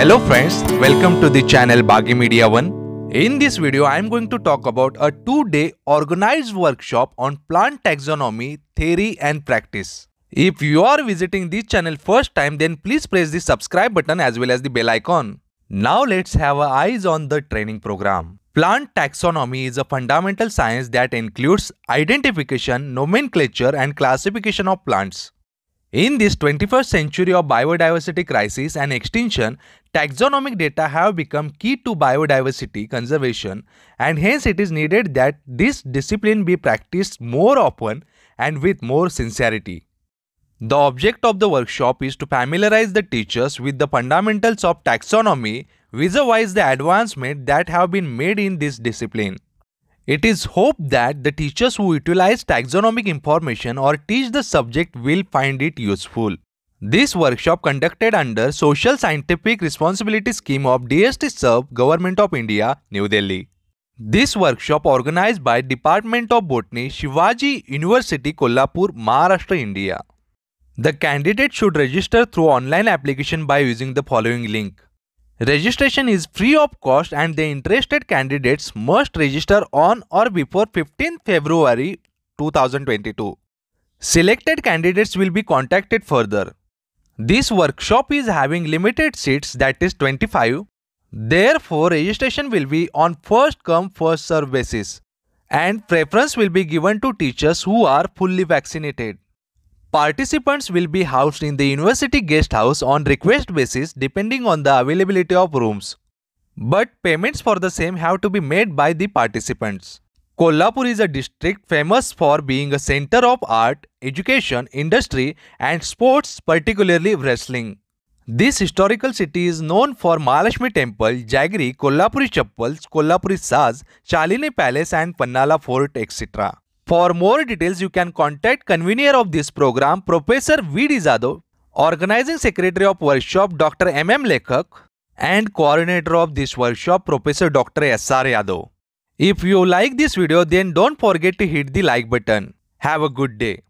Hello friends, welcome to the channel Bagi Media 1. In this video, I am going to talk about a 2-day organized workshop on plant taxonomy, theory and practice. If you are visiting this channel first time, then please press the subscribe button as well as the bell icon. Now let's have our eyes on the training program. Plant taxonomy is a fundamental science that includes identification, nomenclature and classification of plants. In this 21st century of biodiversity crisis and extinction, taxonomic data have become key to biodiversity conservation, and hence it is needed that this discipline be practiced more often and with more sincerity. The object of the workshop is to familiarize the teachers with the fundamentals of taxonomy vis-a-vis the advancements that have been made in this discipline. It is hoped that the teachers who utilize taxonomic information or teach the subject will find it useful. This workshop conducted under Social Scientific Responsibility Scheme of DST-SERB, Government of India, New Delhi. This workshop organized by Department of Botany, Shivaji University, Kolhapur, Maharashtra, India. The candidate should register through online application by using the following link. Registration is free of cost and the interested candidates must register on or before 15th February 2022. Selected candidates will be contacted further. This workshop is having limited seats, that is 25. Therefore, registration will be on first come first serve basis and preference will be given to teachers who are fully vaccinated. Participants will be housed in the university guest house on request basis depending on the availability of rooms. But payments for the same have to be made by the participants. Kolhapur is a district famous for being a center of art, education, industry and sports, particularly wrestling. This historical city is known for Mahalakshmi Temple, Jaggery, Kolhapuri Chappals, Kolhapuri Saz, Shalini Palace and Pannala Fort, etc. For more details, you can contact convener of this program, Professor Jadhav, organizing secretary of workshop, Dr. Lekhak, and coordinator of this workshop, Professor Dr. Yadav. If you like this video, then don't forget to hit the like button. Have a good day.